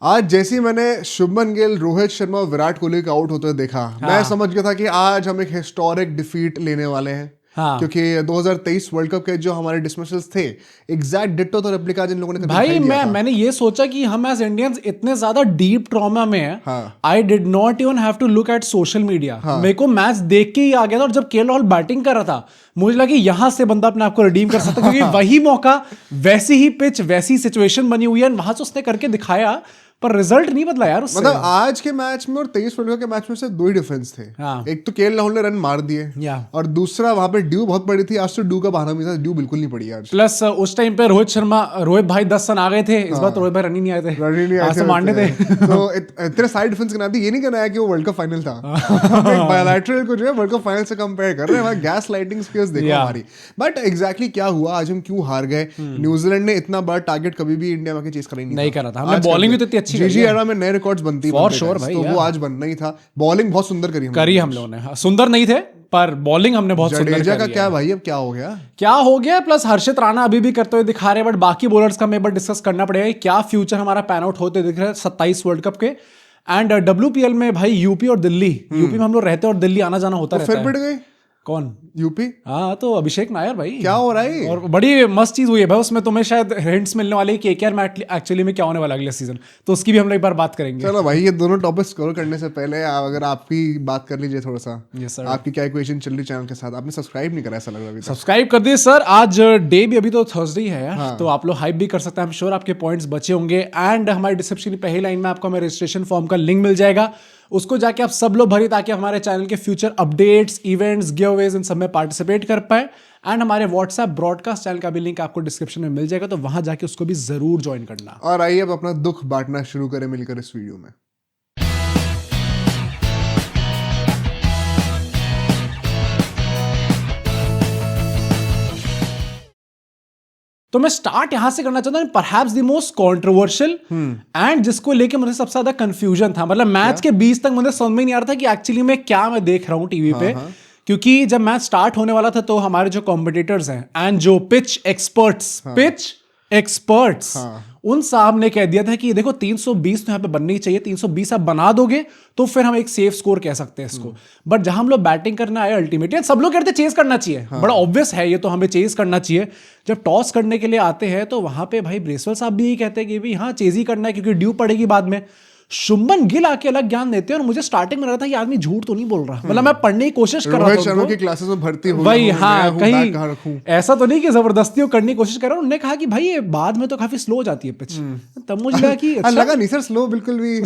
आज जैसे ही मैंने शुभमन गिल, रोहित शर्मा और विराट कोहली का आउट होते हुए देखा, मैं समझ गया था कि आज हम एक हिस्टोरिक डिफीट लेने वाले हैं। क्योंकि 2023 वर्ल्ड कप के जो हमारे डिसमिसल्स थे, एग्जैक्ट डिट्टो तो रेप्लिका जिन लोगों ने भाई मैंने ये सोचा कि हम एज इंडियंस इतने ज्यादा डीप ट्रॉमा में हैं। I did not even have to look at social media. मेरे को मैच देख के ही आ गया था, और जब केएल राहुल बैटिंग कर रहा था मुझे लगा कि यहां से बंदा अपने आप को रिडीम कर सकता है, क्योंकि वही मौका, वैसी ही पिच, वैसी सिचुएशन बनी हुई है, वहां से उसने करके दिखाया, पर रिजल्ट नहीं बदला यार उससे। मतलब आज के मैच में और 23 वर्ल्ड कप के मैच में से दो ही डिफरेंस थे। एक तो केएल राहुल ने रन मार दिए, और दूसरा वहां पे ड्यू बहुत पड़ी थी। आज तो ड्यू का बहाना भी था, ड्यू बिल्कुल नहीं पड़ी आज। प्लस उस टाइम पे रोहित भाई 10 रन आ गए थे। इस बार तो रोहित भाई रन ही नहीं आए थे, आज तो मारने थे। तो इतने साइड डिफरेंस गिना दी, ये नहीं कहना है कि वो वर्ल्ड कप फाइनल था। बायलैटरल को जो है वर्ल्ड कप फाइनल से कंपेयर कर रहे हैं, गैस लाइटिंग स्किल्स देखो हमारी। बट एग्जैक्टली क्या हुआ, आज हम क्यों हार गए? न्यूजीलैंड ने इतना बड़ा टारगेट कभी भी इंडिया में चेस नहीं करा था। हमने बॉलिंग भी तो इतनी अच्छी की, रिकॉर्ड्स बनती फॉर श्योर भाई, तो वो आज बनना ही था। बॉलिंग बहुत सुंदर करी हम लोगों ने। सुंदर नहीं थे पर बॉलिंग हमने बहुत सुंदर करी। जडेजा का क्या भाई, अब क्या हो गया? प्लस हर्षित राणा अभी भी करते हुए दिखा रहे हैं, बट बाकी बॉलर्स का हमें एक बार डिस्कस करना पड़ेगा क्या फ्यूचर हमारा पैन आउट होते दिख रहा है 27 वर्ल्ड कप के। एंड WPL में भाई यूपी और दिल्ली, यूपी में हम लोग रहते हैं और दिल्ली आना जाना होता रहता है। फिर पिट गए कौन? यूपी। हाँ, तो अभिषेक नायर भाई, क्या हो रहा है? और बड़ी मस्त चीज हुई है भाई उसमें, तुम्हें शायद हिंट्स मिलने वाले कि केकेआर में एक्चुअली में क्या होने वाला अगले सीजन, तो उसकी भी हम लोग एक बार बात करेंगे। चलो भाई, ये दोनों टॉपिक्स कवर करने से पहले अगर आपकी बात कर लीजिए थोड़ा सा। Yes sir. आपकी क्या इक्वेशन चल रही चैनल के साथ? आपने सब्सक्राइब नहीं करा, ऐसा लग रहा है। सब्सक्राइब कर दिए सर। आज डे भी अभी तो थर्सडे है यार, तो आप लोग हाइप भी कर सकते हैं। आई एम श्योर आपके पॉइंट्स बचे होंगे। एंड हमारे डिस्क्रिप्शन की पहली लाइन में आपको हमारे रजिस्ट्रेशन फॉर्म का लिंक मिल जाएगा, उसको जाके आप सब लोग भरिए ताकि हमारे चैनल के फ्यूचर अपडेट्स, इवेंट्स, गिवअवेज इन सब में पार्टिसिपेट कर पाए। एंड हमारे व्हाट्सएप ब्रॉडकास्ट चैनल का भी लिंक आपको डिस्क्रिप्शन में मिल जाएगा, तो वहां जाके उसको भी जरूर ज्वाइन करना। और आइए अब अपना दुख बांटना शुरू करें मिलकर इस वीडियो में। तो मैं स्टार्ट यहां से करना चाहता हूं, perhaps the most controversial and जिसको लेके मुझे सबसे ज्यादा कंफ्यूजन था। मतलब मैच के बीच तक मुझे समझ में नहीं आ रहा था कि एक्चुअली में क्या मैं देख रहा हूं टीवी पे। क्योंकि जब मैच स्टार्ट होने वाला था तो हमारे जो कॉम्पिटिटर्स हैं एंड जो पिच एक्सपर्ट्स उन साहब ने कह दिया था कि देखो 320 तो यहाँ पे बननी चाहिए, 320 आप बना दोगे तो फिर हम एक सेफ स्कोर कह सकते हैं इसको। बट जहां हम लोग बैटिंग करने आए अल्टीमेटली, सब लोग कहते हैं चेज करना चाहिए, बड़ा ऑब्वियस है ये तो, हमें चेज करना चाहिए। जब टॉस करने के लिए आते हैं तो वहां पे भाई ब्रेसवेल साहब भी यही कहते हैं कि भाई हाँ चेज ही करना है क्योंकि ड्यू पड़ेगी बाद में। शुभमन गिल आके अलग ज्ञान देते हैं, और मुझे स्टार्टिंग में लगा था ये आदमी झूठ तो नहीं बोल रहा। मतलब मैं पढ़ने की कोशिश कर रहा था, शर्मा की क्लासेस में भर्ती हो भाई हाँ, कहीं ऐसा तो नहीं कि जबरदस्ती करने की कोशिश कर रहा हूं। उन्होंने कहा कि भाई ये बाद में तो काफी स्लो हो जाती है पिच। तब मुझे लगा कि अच्छा, लगा नहीं सर स्लो बिल्कुल भी।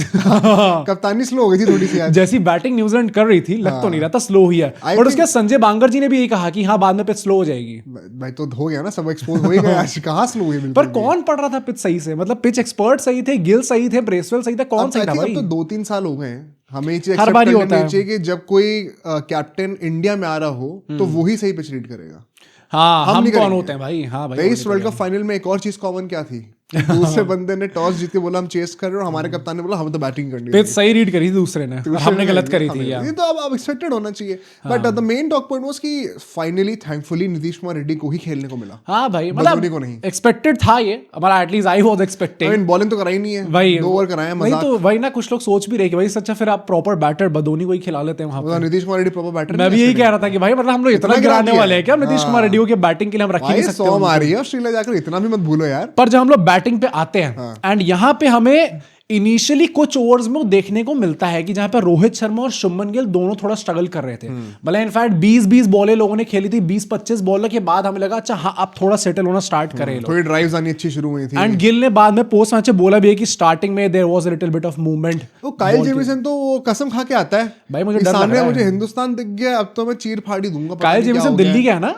कप्तानी स्लो हो गई थी थोड़ी सी आज। जैसी बैटिंग न्यूजीलैंड कर रही थी लग तो नहीं रहा था स्लो हुई है, बट उसके संजय बांगर जी ने भी यही कहा कि हाँ बाद में पिच स्लो हो जाएगी। भाई तो हो गया ना, सब एक्सपोज हो ही गया आज, कहां स्लो हुई? पर कौन पढ़ रहा था पिच सही से? मतलब पिच एक्सपर्ट सही थे, गिल सही थे, ब्रेसवेल सही था, कौन सही था भाई? तो 2-3 साल हो गए हैं, हमें हर बार ही होता है कि जब कोई कैप्टन इंडिया में आ रहा हो तो वही सही पिच रीड करेगा। हाँ, हम कौन होते हैं भाई? हाँ भाई, 23 वर्ल्ड कप फाइनल में एक और चीज कॉमन क्या थी? दूसरे बंदे ने टॉस जीत के बोला हम चेस कर रहे हैं, और हमारे कप्तान ने बोला हमें तो बैटिंग करनी है। पिच सही रीड करी थी दूसरे ने, हमने गलत करी थी यार। ये तो अब एक्सपेक्टेड होना चाहिए। But the main talk point was कि फाइनली थैंकफुली नीतीश कुमार रेड्डी को ही खेलने को मिला। हाँ भाई, मतलब एक्सपेक्टेड था ये हमारा, at least I was expecting. I mean bowling तो कराई नहीं है भाई, 2 ओवर कराया, मजाक। नहीं तो वही ना, कुछ लोग सोच भी रहे कि भाई सच्चा फिर आप प्रॉपर बैटर बदोनी को ही खिला लेते हैं वहां पे। Nitish Kumar Reddy proper batter. मैं भी यही कह रहा था कि भाई मतलब हम लोग इतना गिराने वाले हैं क्या नीतीश कुमार रेड्डी को कि बैटिंग के लिए हम रख ही नहीं सकते? 100 मारी है ऑस्ट्रेलिया जाकर, इतना भी मत भूलो यार। पर जब हम लोग बैटिंग पे आते हैं एंड यहाँ पे हमें इनिशियली कुछ ओवर्स में देखने को मिलता है कि जहां पर रोहित शर्मा और शुभमन गिल दोनों थोड़ा स्ट्रगल कर रहे थे। मतलब इनफैक्ट 20-20 बॉलें लोगों ने खेली थी, 20-25 बॉल के बाद हमें लगा अच्छा हाँ अब थोड़ा सेटल होना स्टार्ट करें लोग, थोड़ी ड्राइव्स आनी अच्छी शुरू हुई थी। एंड गिल ने बाद में पोस्ट मैच बोला भी है कि स्टार्टिंग में there was a little bit of movement. वो काइल जेमिसन तो वो कसम खा के आता है भाई, मुझे डर लग रहा है, मुझे हिंदुस्तान दिख गया अब तो मैं चीर फाड़ी दूंगा। काइल जेमिसन दिल्ली का है ना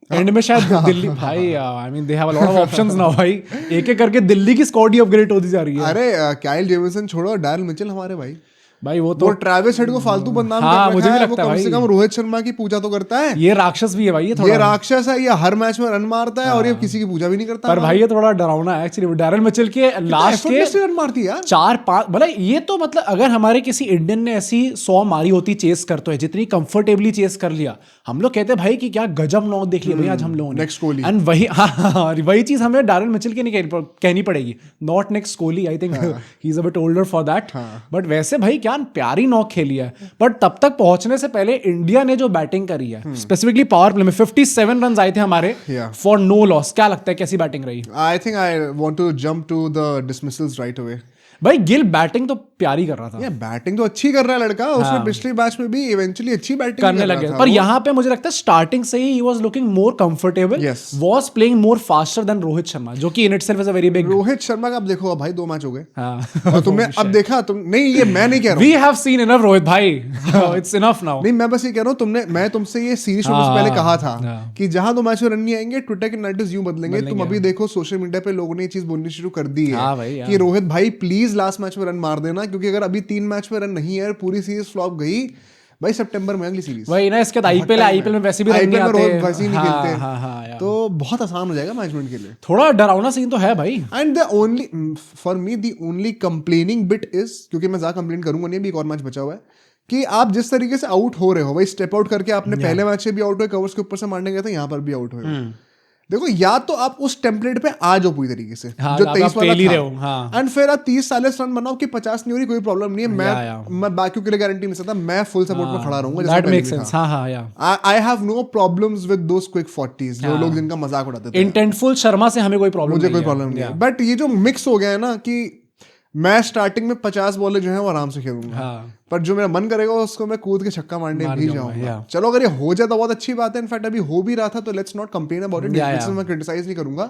एंड में शायद दिल्ली भाई, I mean they have a lot of options now भाई, एक एक करके दिल्ली की स्क्वाड ही अपग्रेड होती जा रही है। अरे काइल जेमिसन छोड़ो, डायल मिचेल हमारे भाई भाई वो वो ट्रेविस हेड को फालतू बदनाम हाँ, कर मुझे रखा भी है, वो लगता है कम से भाई। कम रोहित शर्मा की पूजा तो करता है। ये राक्षस भी है भाई, ये थोड़ा ये राक्षस है, ये हर मैच में रन मारता है और ये किसी की पूजा भी नहीं करता। पर भाई ये थोड़ा डरावना है एक्चुअली। डैरेल मिचेल के लास्ट के एफर्टलेसली रन मारती है यार। 4-5 मतलब ये तो मतलब अगर हमारे किसी इंडियन ने ऐसी 100 मारी होती चेस करते हुए, जितनी कंफर्टेबली चेस कर लिया, हम लोग कहते हैं भाई कि क्या गजब नॉक देख लिया भाई आज हम लोगों ने। नेक्स्ट कोहली। एंड वही वही चीज हमें डैरेल मिचेल की नहीं कहनी पड़ेगी, not next Kohli, I think he is a bit older for that. But वैसे भाई क्या प्यारी नॉक खेली है। बट तब तक पहुंचने से पहले इंडिया ने जो बैटिंग करी है, स्पेसिफिकली पावर प्ले में 57 रन आए थे हमारे फॉर नो लॉस। क्या लगता है कैसी बैटिंग रही? I think I want to jump to the dismissals right away. भाई गिल बैटिंग तो प्यारी कर रहा था, ये बैटिंग तो अच्छी कर रहा है लड़का, उसने पिछले मैच में भी इवेंचुअली अच्छी बैटिंग करने लगे। पर यहाँ पे मुझे लगता है स्टार्टिंग से he was looking more comfortable, Yes. Was playing more faster than Rohit Sharma, जो कि in itself is a very big. Rohit Sharma का अब देखो भाई 2 मैच हो गए हाँ और तुमने अब देखा तुम नहीं, ये मैं नहीं कह रहा we have seen enough Rohit भाई, इट्स इनफ नाउ। नहीं मैं बस ये कह रहा हूँ, मैं तुमसे ये सीरीज शुरू से पहले कहा था कि जहां 2 मैच में रन नहीं आएंगे ट्विटर के नैरेटिव्स यूं बदलेंगे। तुम अभी देखो सोशल मीडिया पे लोगों ने ये चीज बोलनी शुरू कर दी है कि रोहित भाई प्लीज लास्ट मैच में रन मार देना, क्योंकि अगर अभी 3 मैच में रन नहीं है, पूरी सीरीज फ्लॉप गई भाई, सितंबर में अगली सीरीज वही ना। इसके बाद आईपीएल में वैसे भी रन नहीं आते, वैसे ही नहीं खेलते, तो बहुत आसान हो जाएगा मैनेजमेंट के लिए। थोड़ा डरावना सीन तो है भाई। And the only for me the only complaining bit is, क्योंकि मैं ज्यादा कंप्लेन करूंगा नहीं, अभी एक और मैच बचा हुआ है, कि आप जिस तरीके से आउट हो रहे हो भाई, स्टेप आउट करके आपने पहले मैच से भी आउट हुए, कवर्स के ऊपर से मारने गए थे, यहाँ पर भी आउट हुए। देखो या तो आप उस टेम्पलेट पे आ जाओ पूरी तरीके से, जो 23 वाला था, एंड फिर आप 30-40 रन बनाओ कि 50 नहीं हो रही, कोई प्रॉब्लम नहीं है। मैं बाकियों के लिए गारंटी नहीं सकता, मैं फुल सपोर्ट में खड़ा रहूंगा। I have no problems with those quick 40s, जो लोग जिनका मजाक उड़ाते थे। इंटेंटफुल शर्मा से हमें कोई प्रॉब्लम मुझे कोई प्रॉब्लम नहीं है, बट ये जो मिक्स हो गया है ना कि मैं स्टार्टिंग में 50 बॉलें जो है वो आराम से खेलूंगा, पर जो मेरा मन करेगा उसको मैं कूद के छक्का मारने भी जाऊंगा। चलो अगर ये हो जाए तो बहुत अच्छी बात है, इनफैक्ट अभी हो भी रहा था, तो let's not complain about it, मैं क्रिटिसाइज नहीं करूंगा,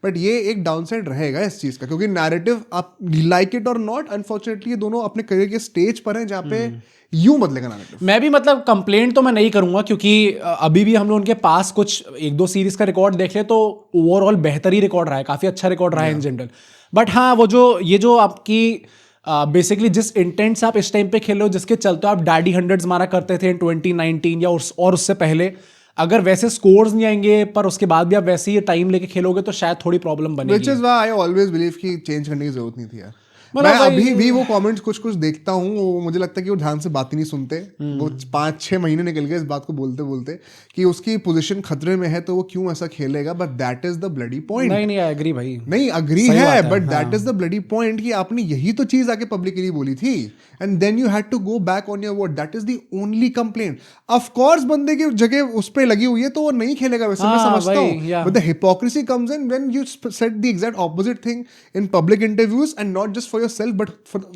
बट ये एक डाउनसाइड रहेगा इस चीज का, क्योंकि नैरेटिव आप लाइक इट और नॉट, अनफॉर्चुनेटली ये दोनों अपने करियर के स्टेज पर हैं जहाँ पे यूं बदलेगा नैरेटिव। मैं भी मतलब कंप्लेंट तो मैं नहीं करूंगा, क्योंकि अभी भी हम लोग उनके पास कुछ 1-2 सीरीज का रिकॉर्ड देख ले तो ओवरऑल बेहतर ही रिकॉर्ड रहा है, काफी अच्छा रिकॉर्ड रहा है इन जनरल। बट हाँ, वो जो आपकी बेसिकली जिस इंटेंट से आप इस टाइम पे खेल रहे हो, जिसके चलते आप डैडी हंड्रेड्स मारा करते थे इन 2019 या और उससे पहले, अगर वैसे स्कोर्स नहीं आएंगे पर उसके बाद भी आप वैसे ही टाइम लेके खेलोगे तो शायद थोड़ी प्रॉब्लम बनेगी। Which is why I always believe कि चेंज करने की जरूरत नहीं थी यार। मैं अभी भी वो कमेंट्स कुछ देखता हूँ, वो मुझे लगता है कि वो ध्यान से बात ही नहीं सुनते। वो 5-6 महीने निकल गए इस बात को बोलते बोलते कि उसकी पोजीशन खतरे में है तो वो क्यों ऐसा खेलेगा, but that is the bloody point. नहीं आई एग्री भाई, नहीं अग्री है, but that is the bloody point कि आपने यही तो चीज आके पब्लिकली बोली थी, and then you had to go back on your word. That is the only complaint. Of course बंदे की जगह उस पे लगी हुई है तो वो नहीं खेलेगा, वैसे मैं समझता हूँ, but the hypocrisy comes in when you said the exact opposite thing in public interviews, and not just for yourself but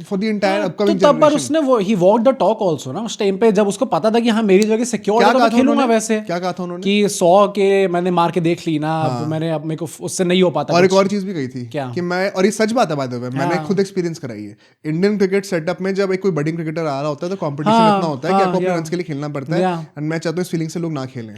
for the entire upcoming तो तब पर उसने वो he walked the talk also ना उस टाइम पे, जब उसको पता था कि हाँ मेरी जगह सिक्योर है तो मैं खेलूंगा। वैसे क्या कहा था उन्होंने कि 100 के मैंने मार के देख ली ना, मैंने अब मेरे को उससे नहीं हो पाता। और एक और चीज भी कही थी क्या कि मैं, और ये सच बात है बाय द वे, मैंने खुद एक्सपीरियंस कराई है। इंडियन क्रिकेट सेटअप में जब एक कोई बडिंग क्रिकेटर आ रहा होता है तो कंपटीशन इतना होता है कि आपको अपने रन्स के लिए खेलना पड़ता है, एंड मैं चाहता हूँ इस फीलिंग से लोग ना खेलें।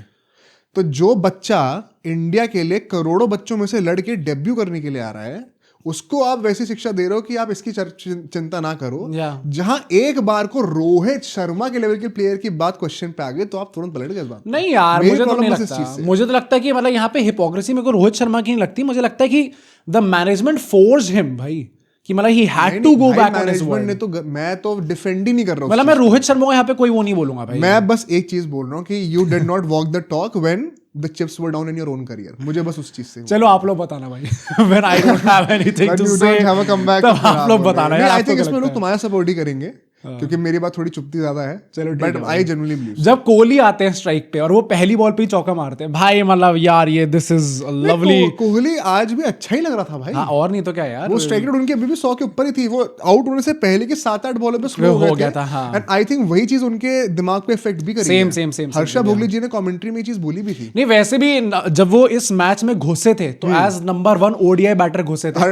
तो जो बच्चा इंडिया के लिए करोड़ों बच्चों में से लड़के डेब्यू करने के लिए आ रहा है, उसको आप वैसी शिक्षा दे रहे हो कि आप इसकी चिंता ना करो। जहां एक बार को रोहित शर्मा के लेवल के प्लेयर की बात क्वेश्चन पे आ गई तो आप तुरंत पलट गए इस बात। नहीं यार, मुझे तो नहीं लगता। मुझे तो लगता है कि मतलब यहाँ पे हिपोक्रेसी मेरे को रोहित शर्मा की नहीं लगती, मुझे लगता है कि द मैनेजमेंट फोर्स्ड हिम भाई, कि मतलब he had to go back on his word. ने तो मैं तो डिफेंड ही नहीं कर रहा हूं, मतलब मैं रोहित शर्मा को यहाँ पे कोई वो नहीं बोलूंगा भाई। मैं बस एक चीज बोल रहा हूँ कि you did not walk the talk when the chips were down in your own career. मुझे बस उस चीज से चलो आप लोग बताना भाई when I don't have anything to say, have a comeback, तब आप लोग बताना यार। आई थिंक इसमें लोग तुम्हारा सपोर्ट ही करेंगे क्योंकि मेरी बात थोड़ी चुपती ज्यादा है। चलो बट आई जेन्युइनली बिलीव जब कोहली आते हैं स्ट्राइक पे और वो पहली बॉल पे ही चौका मारते हैं भाई, मतलब यार ये दिस इज लवली। कोहली आज भी अच्छा ही लग रहा था भाई। हाँ, और नहीं तो क्या यार, वो स्ट्राइक रेट उनकी अभी भी 100 के ऊपर ही थी। वो आउट होने से पहले के 7-8 बॉलों पे स्लो हो गया था। एंड आई थिंक वही चीज उनके दिमाग पे इफेक्ट भी करी है। सेम हर्षा भोगले जी ने कमेंट्री में ये चीज बोली भी थी। नहीं वैसे भी जब वो इस मैच में घुसे थे तो एज नंबर 1 ओडीआई बैटर घुसे थे,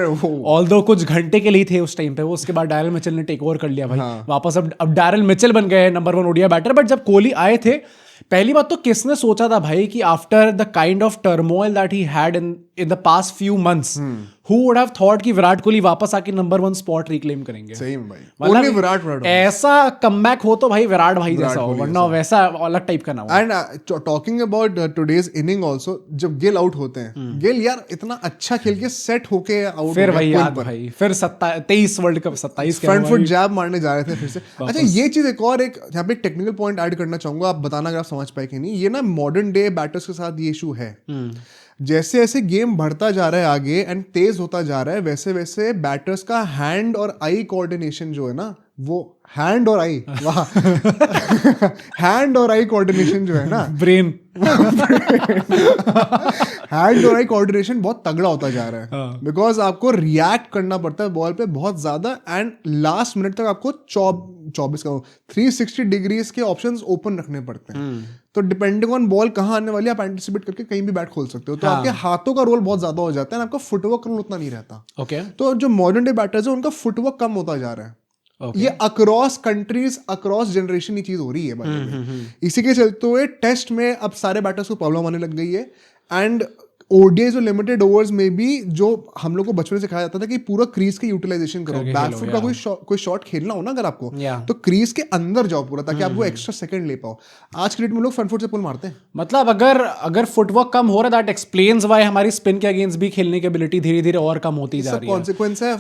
ऑल्दो कुछ घंटे के लिए थे उस टाइम पे वो। उसके बाद डैरेल मिचेल ने टेक ओवर कर लिया भाई वापस। अब डैरेल मिचेल बन गए नंबर 1 ओडीआई बैटर। बट जब कोहली आए थे, पहली बात तो किसने सोचा था भाई कि after the kind of turmoil that he had in the past few months, who would have thought कि विराट कोहली वापस आके नंबर 1 स्पॉट रिक्लेम करेंगे। सही में भाई, मतलब ओनली विराट ऐसा कमबैक हो तो भाई विराट भाई जैसा हो, वरना वैसा अलग टाइप का ना हो। And talking about today's inning also, जब गिल आउट होते हैं, गिल यार इतना अच्छा खेल के सेट होके आउट, फिर वही याद भाई, फिर 23 वर्ल्ड कप 27 फ्रंट फुट जैब मारने जा रहे थे फिर से। अच्छा ये चीज एक और, एक यहाँ पे टेक्निकल पॉइंट ऐड करना चाहूंगा, आप बताना अगर आप समझ पाए कि नहीं। ये ना मॉडर्न डे बैटर्स के साथ ये इशू है, जैसे जैसे गेम बढ़ता जा रहा है आगे एंड तेज होता जा रहा है, वैसे वैसे बैटर्स का हैंड और आई कोऑर्डिनेशन जो है ना, वो हैंड और आई, वाह हैंड और आई कोऑर्डिनेशन जो है ना, ब्रेन हैंड और आई कोऑर्डिनेशन बहुत तगड़ा होता जा रहा है, बिकॉज आपको रिएक्ट करना पड़ता है बॉल पे बहुत ज्यादा, एंड लास्ट मिनट तक आपको 360 डिग्रीज के ऑप्शंस ओपन रखने पड़ते हैं। तो डिपेंडिंग ऑन बॉल कहाँ आने वाली है, आप एंटिसिपेट करके कहीं भी बैट खोल सकते हो। तो आपके हाथों का रोल बहुत ज्यादा हो जाता है, आपका फुटवर्क रोल उतना नहीं रहता। ओके, तो जो मॉडर्न डे बैटर्स है उनका फुटवर्क कम होता जा रहा है। ये अक्रॉस कंट्रीज, अक्रॉस जनरेशन ये चीज हो रही है। इसी के चलते हुए टेस्ट में अब सारे बैटर्स को प्रॉब्लम आने लग गई है, एंड ओडीआईज और लिमिटेड ओवर्स में भी जो हम लोग को बचपन से सिखाया जाता था कि पूरा क्रीज की यूटिलाइजेशन करो, बैकफुट का कोई शॉट खेलना हो ना अगर आपको, तो क्रीज के अंदर जाओ पूरा, ताकि आप वो एक्स्ट्रा सेकंड ले पाओ। आज क्रिकेट में लोग फ्रंट फुट से पुल मारते हैं। मतलब अगर फुटवर्क कम हो रहा है, दैट एक्सप्लेन्स व्हाई हमारी स्पिन के अगेंस्ट भी खेलने की एबिलिटी धीरे धीरे और कम होती जा रही है। कॉन्सिक्वेंस है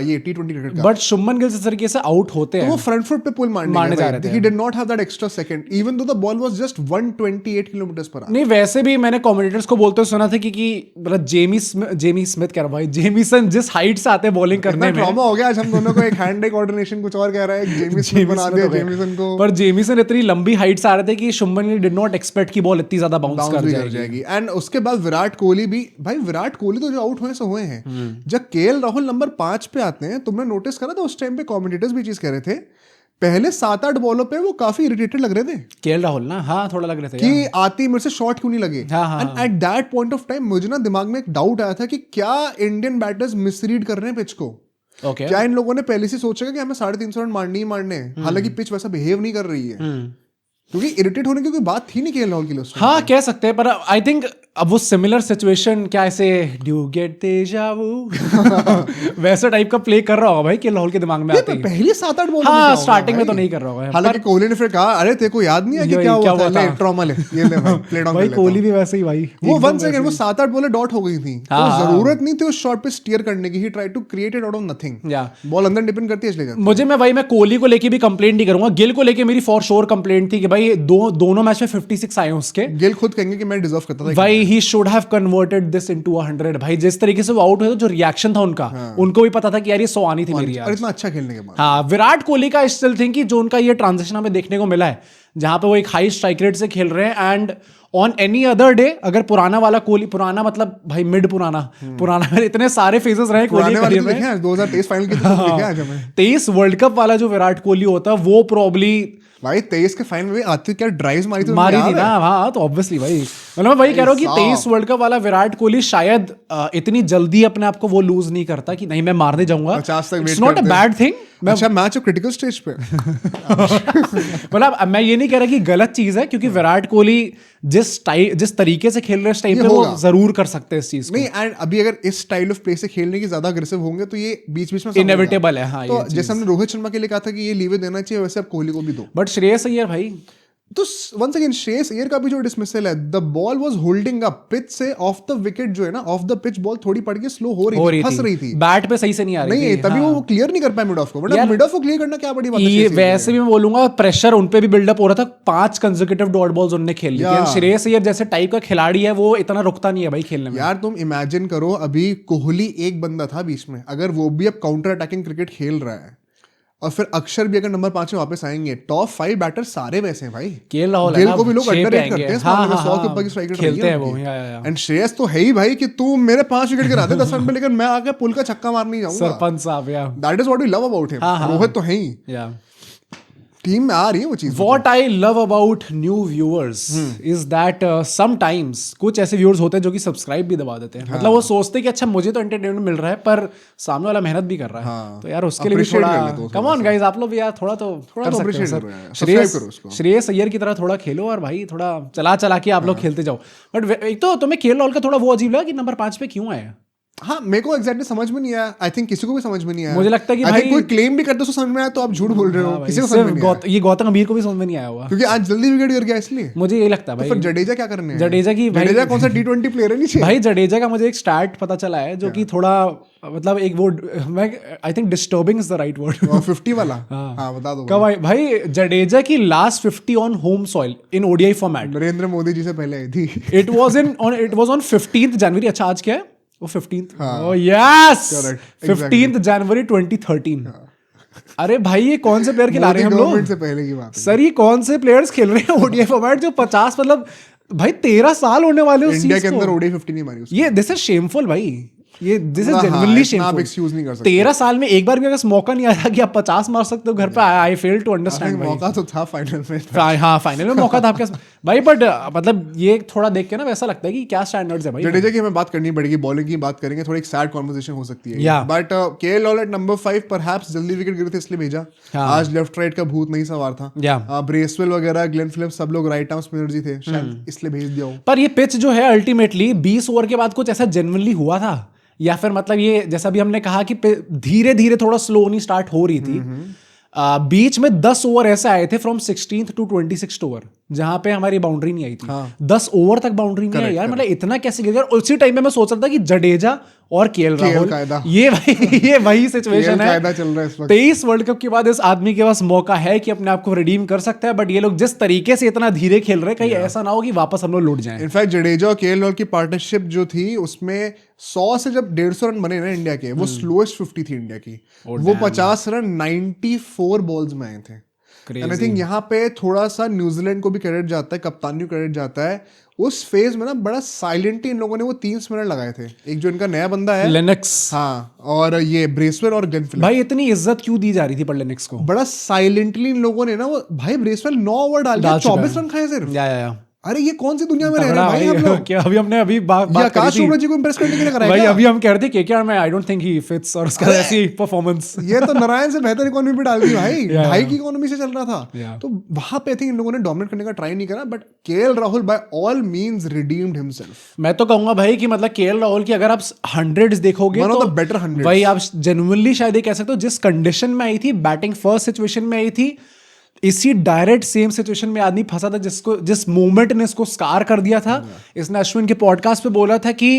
ये T20 क्रिकेट का। बट शुभमन गिल इस तरीके से आउट होते हैं, वो फ्रंट फुट पे पुल मारने जा रहे थे। He did not have that extra second, even though the ball was just 128 kilometre per hour. नहीं, वैसे भी मैंने कमेंटेटर्स को बोलते हुए सुना था कि जेमी स्मिथ कह रहा भाई, जेमीसन जिस हाइट से आते हैं बॉलिंग करने में, ट्रॉमा हो गया आज हम दोनों को। एक हैंड आई कोऑर्डिनेशन कुछ और कह रहा है, जेमीसन बना दिया जेमीसन को। पर जेमीसन इतनी लंबी हाइट से आ रहे थे कि Shubman Gill did not expect कि बॉल इतनी ज्यादा बाउंस कर जाएगी। एंड उसके बाद विराट कोहली भी, भाई विराट कोहली तो जो आउट हुए सो हुए हैं। जब केएल राहुल नंबर 5 पे आते हैं, तुमने नोटिस करा था उस टाइम पे कमेंटेटर्स भी चीज कह रहे थे, पहले 7-8 बॉलों पे वो काफी इरिटेटेड लग रहे थे, केएल राहुल ना, हाँ थोड़ा लग रहे थे कि आती मेरे से शॉट क्यों नहीं लगे। And at that point of time मुझे ना दिमाग में एक डाउट आया था कि क्या इंडियन बैटर्स मिसरीड कर रहे हैं पिच को। क्या इन लोगों ने पहले से सोचा कि हमें 350 रन मारने ही मारने हैं, हालांकि पिच वैसा बिहेव नहीं कर रही है, क्योंकि इरिटेट होने की कोई बात थी नहीं केएल राहुल के लिए। हाँ कह सकते हैं, पर आई थिंक अब वो सिमिलर सिचुएशन क्या ऐसे डू गेट देजा वू वैसा टाइप का प्ले कर रहा होगा भाई केएल राहुल के दिमाग में आते ही। पहले 7-8 बॉल हाँ स्टार्टिंग में तो नहीं कर रहा होगा, हालांकि कोहली ने फिर कहा अरे तेरे को याद नहीं है कि क्या हुआ था, ले ट्रॉमा ले, ये ले भाई प्ले डाउन। भाई कोहली भी वैसे ही भाई, वो 1 सेकंड वो 7-8 बॉलें डॉट हो गई थी, तो जरूरत नहीं थी उस शॉट पे स्टीयर करने की। He try to create it out of nothing, ball अंदर डिपेंड करती है इसलिए। मुझे मैं कोहली को लेके भी कंप्लेंट नहीं करूंगा, गिल को लेके मेरी फॉर श्योर कंप्लेंट थी कि भाई दोनों मैच में 56 आए उसके। गिल खुद कहेंगे कि मैं डिजर्व करता था भाई, he should have converted this into 100। भाई जिस तरीके से वो आउट हुए, जो रिएक्शन था उनका, उनको भी पता था कि यार ये 100 आनी थी मेरी यार, इतना अच्छा खेलने के बाद। हाँ, विराट कोहली का स्टिल थिंक कि जो उनका ये ट्रांजिशन हमें देखने को मिला है, जहां पे वो एक हाई स्ट्राइक रेट से खेल रहे हैं, and on any other day अगर पुराना वाला कोहली, पुराना मतलब भाई मिड पुराना में इतने सारे फेजेस रहे कोहली के में, 2023 फाइनल के 23 वर्ल्ड कप वाला जो विराट कोहली होता है, वो प्रॉब्ली भाई 23 के फाइनल में आती क्या ड्राइव्स मारी थी ना। हाँ तो ऑब्वियसली भाई, मतलब मैं वही कह रहा हूँ कि 23 वर्ल्ड कप वाला विराट कोहली शायद इतनी जल्दी अपने आप को वो लूज नहीं करता कि नहीं मैं मारने जाऊंगा। It's not a bad thing. अच्छा मैच क्रिटिकल स्टेज पे मतलब मैं ये नहीं कह रहा कि गलत चीज है, क्योंकि विराट कोहली जिस तरीके से खेल रहे हैं इस टाइम पे, वो जरूर कर सकते हैं इस चीज को। नहीं, एंड अभी अगर इस स्टाइल ऑफ प्ले से खेलने की ज्यादा अग्रेसिव होंगे तो ये बीच बीच में इनएविटेबल है। हाँ, तो जैसे हमने रोहित शर्मा के लिए कहा था कि ये लीवे देना चाहिए, वैसे आप कोहली को भी दो। बट श्रेयस अय्यर भाई, तो वंस अगेन श्रेयस अय्यर का भी जो डिसमिसल है, the ball was holding up pitch से ऑफ द विकेट, जो है ना ऑफ द पिच बॉल थोड़ी पड़ के स्लो हो रही थी, फंस रही थी, बैट पे सही से नहीं आ रही थी, तभी वो क्लियर नहीं कर पाया मिड ऑफ को। वरना मिड ऑफ को क्लियर करना क्या बड़ी बात है। ये वैसे भी मैं बोलूंगा प्रेशर उन पे भी बिल्डअप हो रहा था, 5 कंसेक्यूटिव डॉट बॉल्स उन्होंने खेल ली थी। श्रेयस अय्यर जैसे टाइप का खिलाड़ी है, वो इतना रुकता नहीं है भाई खेलने में। यार तुम इमेजिन करो, अभी कोहली एक बंदा था बीच में, अगर वो भी अब काउंटर अटैकिंग क्रिकेट खेल रहा है, और फिर अक्षर भी अगर नंबर 5 में वापस आएंगे, टॉप 5 बैटर सारे वैसे हैं भाई। केएल राहुल को भी लोग अंडररेट करते हैं, 100 के ऊपर की स्ट्राइक रेट खेलते हैं वो। एंड श्रेयस तो है ही भाई कि तू मेरे 5 विकेट गिरा दे 10 रन पे, लेकिन मैं आके पुल का छक्का मारने जाऊंगा। सरपंच साहब, yeah that is what we love about him. Rohit तो है ही, टीम में आ रही है वो चीज। What I love about new viewers is that sometimes कुछ ऐसे व्यूअर्स होते हैं जो कि सब्सक्राइब भी दबा देते हैं। मतलब वो सोचते हैं कि अच्छा मुझे तो एंटरटेनमेंट मिल रहा है, पर सामने वाला मेहनत भी कर रहा है, तो यार उसके लिए भी थोड़ा कम ऑन गाइस, आप लोग भी यार थोड़ा कर सकते हो। श्रेयस अय्यर की तरह थोड़ा खेलो, और भाई थोड़ा चला के आप लोग खेलते जाओ। बट एक तो तुम्हें केएल राहुल का थोड़ा वो अजीब लगा कि नंबर 5 पे क्यों आया। हाँ मेरे को एग्जैक्टली समझ में नहीं आया, आई थिंक किसी को भी समझ में नहीं आया। मुझे लगता है कि I भाई think कोई क्लेम भी करते उसको समझ में आया तो आप झूठ बोल रहे हो, हाँ भाई, किसी को समझ में सिर्फ नहीं आया ये गौतम गंभीर को भी समझ में नहीं आया हुआ, क्योंकि आज जल्दी विकेट गिर गया इसलिए। मुझे यही लगता है भाई। फिर जडेजा क्या करने आया? जडेजा की भाई, जडेजा कौन सा T20 प्लेयर है नीचे? भाई जडेजा का मुझे एक स्टैट पता चला है जो कि थोड़ा मतलब एक वो, मैं I think disturbing is the right word, 50 वाला। हाँ बता दो कब भाई जडेजा की last 50 on home soil in ODI format Narendra Modi ji से पहले आई थी। It was on 15th January. अच्छा आज क्या है वो 15th? Oh yes, Correct, 15th January 2013। अरे भाई ये कौन से प्लेयर खिला रहे हैं हम लोग? गवर्नमेंट से पहले की बात है। सर ये कौन से प्लेयर्स खेल रहे हैं ओडीआई फॉर्मेट जो 50 मतलब भाई 13 साल होने वाले उस इंडिया चीज के को। अंदर ओडी 50 नहीं मारी उसने। ये दिस इज शेमफुल भाई, ये दिस इज हाँ, जेन्युइनली इतना आप शेमफुल। excuse नहीं कर सकते। 13 साल में एक बार भी अगर मौका नहीं आया कि आप 50 मार सकते हो घर पे, आई फेल टू अंडरस्टैंड भाई। मौका तो था फाइनल में। हाँ फाइनल में मौका था आपके पास भाई, बट मतलब ये थोड़ा देख के ना वैसा लगता है कि क्या स्टैंडर्ड्स है भाई। जडेजा की हमें बात करनी पड़ेगी, बॉलिंग की बात करेंगे, थोड़ी एक सैड कॉन्वर्सेशन हो सकती है। Yeah. But KL Rahul at number 5 perhaps जल्दी विकेट गिरे थे इसलिए भेजा। हाँ. आज लेफ्ट राइट का भूत नहीं सवार था। Yeah. ब्रेसवेल वगैरह ग्लेन फिलिप्स सब लोग राइट आर्म स्पिनर्स ही थे, शायद इसलिए भेज दिया हो। पर ये पिच जो है अल्टीमेटली 20 ओवर के बाद कुछ ऐसा जेन्युइनली हुआ था, या फिर मतलब ये जैसा भी हमने कहा कि धीरे धीरे थोड़ा स्लो नहीं स्टार्ट हो रही थी। बीच में 10 ओवर ऐसे आए थे from 16th to 26th over जहां पे हमारी बाउंड्री नहीं आई थी। हाँ. 10 ओवर तक बाउंड्री नहीं आई यार, मतलब इतना कैसे गिर गया। और उसी टाइम पे मैं सोच रहा था कि जडेजा और केएल राहुल कायदा। ये वही सिचुएशन है। कायदा चल रहा है इस वक्त। 23 वर्ल्ड कप के बाद इस आदमी के पास मौका है कि अपने आप को रिडीम कर सकता है, बट ये लोग जिस तरीके से इतना धीरे खेल रहे हैं, कहीं ऐसा ना हो कि वापस हम लोग लौट जाएं। इनफैक्ट जडेजा और केएल राहुल की पार्टनरशिप जो थी उसमें 100 से जब 150 रन बने ना इंडिया के, वो स्लोएस्ट 50 थी इंडिया की। वो 50 रन 94 बॉल्स में आए थे। एंड आई थिंक यहाँ पे थोड़ा सा न्यूजीलैंड को भी क्रेडिट जाता है, कप्तान को क्रेडिट जाता है। उस फेज में ना बड़ा साइलेंटली इन लोगों ने वो 3 स्पिनर लगाए थे, एक जो इनका नया बंदा है लेनक्स, हाँ, और ये ब्रेसवेल और ग्लेन फिलिप्स। भाई इतनी इज्जत क्यों दी जा रही थी पर लेनक्स को? बड़ा साइलेंटली इन लोगों ने ना वो, भाई ब्रेसवेल 9 ओवर डाल के 24 रन खाए सिर्फ। या अरे ये कौन सी दुनिया में रह रहे हैं भाई हम लोग? क्या अभी हमने अभी बात करी आकाश थी चोपड़ा जी को इंप्रेस करने के लिए कराया भाई, क्या? अभी हम कह रहे थे केकेआर में I don't think he fits, और उसका ऐसी परफॉर्मेंस। ये तो नारायण से बेहतर इकोनॉमी पे डाल दी भाई, ढाई की इकोनॉमी से चल रहा था। Yeah. तो वहां पे आई थिंक इन लोगों ने डोमिनेट करने का ट्राई नहीं करा, but KL Rahul by all means redeemed himself. मैं तो कहूंगा भाई कि मतलब केएल राहुल की अगर आप 100s देखोगे One of तो the better 100s. भाई आप जेन्युइनली शायद ये कह सकते हो, जिस कंडीशन में आई थी, बैटिंग फर्स्ट सिचुएशन में आई थी, इसी डायरेक्ट सेम सिचुएशन में आदमी फंसा था जिस मोमेंट ने इसको स्कार कर दिया था। इसने अश्विन के पॉडकास्ट पे बोला था कि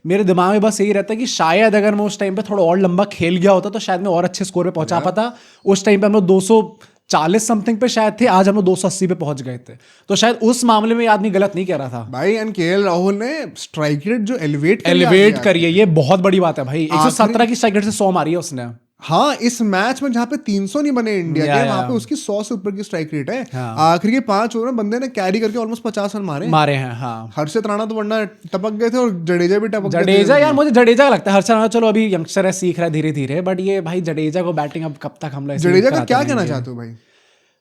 मेरे दिमाग में बस यही रहता है कि शायद अगर मैं उस टाइम पे थोड़ा और लंबा खेल गया होता तो शायद मैं और अच्छे स्कोर पे पहुंचा पाता। उस टाइम पे हम लोग 240 समथिंग पे शायद थे, आज हम लोग 280 पे पहुंच गए थे। तो शायद उस मामले में आदमी गलत नहीं कह रहा था भाई। एंड केएल राहुल ने स्ट्राइक रेट जो एलिवेट करिए, ये बहुत बड़ी बात है भाई। 117 की स्ट्राइक रेट से 100 मारी है उसने। हाँ, इस मैच में जहाँ पे 300 नहीं बने इंडिया के, वहां पे उसकी 100 से ऊपर की स्ट्राइक रेट है। आखिरी के 5 ओवर में बंदे ने कैरी करके ऑलमोस्ट 50 रन मारे हैं। हाँ, हर्षित राणा तो वरना टपक गए थे, और जडेजा भी टपक गए थे। जडेजा यार, मुझे जडेजा का लगता है, हर्षित राणा चलो अभी यंगस्टर है, सीख रहा है धीरे धीरे, बट ये भाई जडेजा को बैटिंग अब कब तक हम लोग जडेजा का क्या कहना चाहते हो भाई?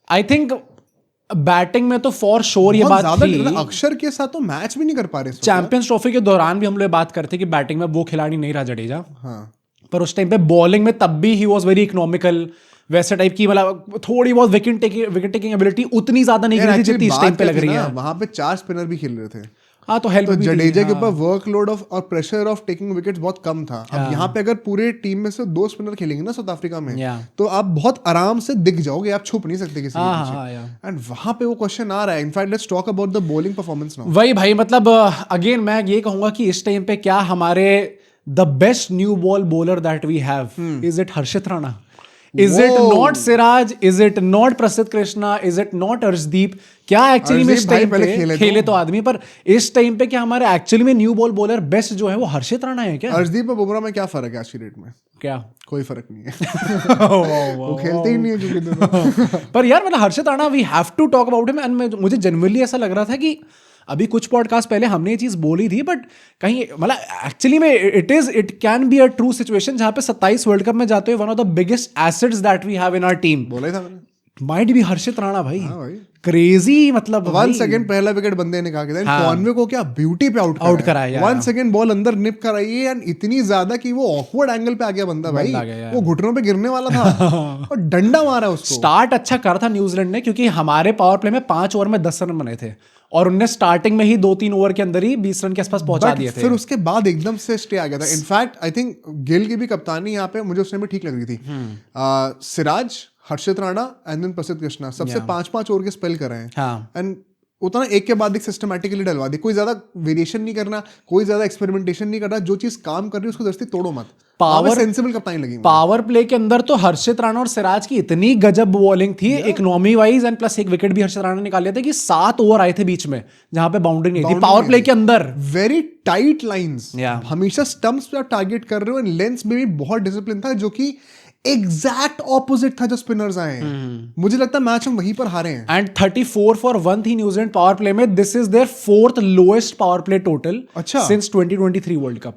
आई थिंक बैटिंग में तो फॉर श्योर ये बात थी, अक्षर के साथ तो मैच भी नहीं कर पा रहे। चैंपियंस ट्रॉफी के दौरान भी हम लोग बात करते कि बैटिंग में वो खिलाड़ी नहीं रहा जडेजा। हाँ, पर उस टाइम पे बॉलिंग में तब भी ही वाज वेरी इकोनॉमिकल, वैसे टाइप की, मतलब थोड़ी बहुत विकेट टेकिंग एबिलिटी उतनी ज्यादा नहीं गिरी थी जितनी इस टाइम पे लग रही है। वहां पे 4 स्पिनर भी खेल रहे थे। हाँ, तो हेल्प तो जडेजा के ऊपर वर्कलोड ऑफ और प्रेशर ऑफ टेकिंग विकेट्स बहुत कम था। अब यहाँ पे अगर पूरे टीम में से 2 स्पिनर खेलेंगे ना साउथ अफ्रीका में, तो आप बहुत आराम से दिख जाओगे, आप छुप नहीं सकते किसी के पीछे। एंड वहां पे वो क्वेश्चन आ रहा है। In fact let's talk about the bowling performance now. वही भाई, मतलब अगेन मैं ये कहूंगा कि इस टाइम पे क्या हमारे the best new ball bowler that we have, is it Harshit Rana? Is it not Siraj? Is it not प्रसिद्ध Krishna? Is it not Arshdeep? क्या एक्चुअली में इस टाइम पे खेले तो आदमी, पर इस टाइम पे क्या हमारे एक्चुअली में न्यू बॉल बॉलर बेस्ट जो है वो हर्षित राणा है क्या? अर्शदीप और बुमराह में क्या फर्क है आज की डेट में? क्या कोई फर्क नहीं है। वो खेलते ही नहीं है क्योंकि दोनों। पर यार मतलब Harshit Rana, we have to talk about him. And मुझे जनरली ऐसा लग रहा था कि अभी कुछ पॉडकास्ट पहले हमने ये चीज बोली थी, बट कहीं मतलब एक्चुअली में it can be a true situation जहां पे 27 वर्ल्ड कप में जाते हुए one of the biggest assets that we have in our team. बोला ही था मैंने। माइट भी हर्षित राणा भाई, हाँ भाई, क्रेजी मतलब 1 सेकंड पहला विकेट बंदे ने कहा कि कॉनवे को क्या ब्यूटी पे आउट कराया, 1 सेकंड बॉल अंदर निप कराई है एंड इतनी ज्यादा कि वो ऑकवर्ड एंगल पे आ गया बंदा भाई, वो घुटनों पे गिरने वाला था और डंडा मारा उसको। स्टार्ट अच्छा करा था न्यूजीलैंड ने, क्योंकि हमारे पावर प्ले में 5 ओवर में 10 रन बने थे और उनने स्टार्टिंग में ही 2-3 ओवर के अंदर ही 20 रन के आसपास पहुंचा दिए थे। फिर उसके बाद एकदम से स्टे आ गया था। इनफैक्ट आई थिंक गिल की भी कप्तानी यहाँ पे मुझे उसने भी ठीक लग रही थी। सिराज, हर्षित राणा एंड देन प्रसिद्ध कृष्णा सबसे 5-5 ओवर के स्पेल कर रहे हैं एंड उतना एक के बाद एक सिस्टमैटिकली डलवा दी, कोई ज्यादा वेरिएशन नहीं करना, कोई ज्यादा एक्सपेरिमेंटेशन नहीं करना, जो चीज काम कर रही है उसको जबरदस्ती तोड़ो मत। पावर सेंसिबल कप्तानी लगी। पावर प्ले के अंदर तो हर्षित राणा और सिराज की इतनी गजब बॉलिंग थी, इकोनॉमी वाइज एंड प्लस एक विकेट भी हर्षित राणा ने निकाल लिया था कि 7 ओवर आए थे बीच में जहां पे बाउंड्री नहीं थी पावर प्ले के अंदर। वेरी टाइट लाइंस, हमेशा स्टंप्स पे आप टारगेट कर रहे हो एंड लेंस में भी बहुत डिसिप्लिन था, जो कि एग्जैक्ट ऑपोजिट था जो स्पिनर्स आए हैं। मुझे लगता है मैच हम वहीं पर हारे हैं। एंड 34 for 1 थी न्यूजीलैंड पावर प्ले में। This is their 4th lowest power play total since 2023 world cup.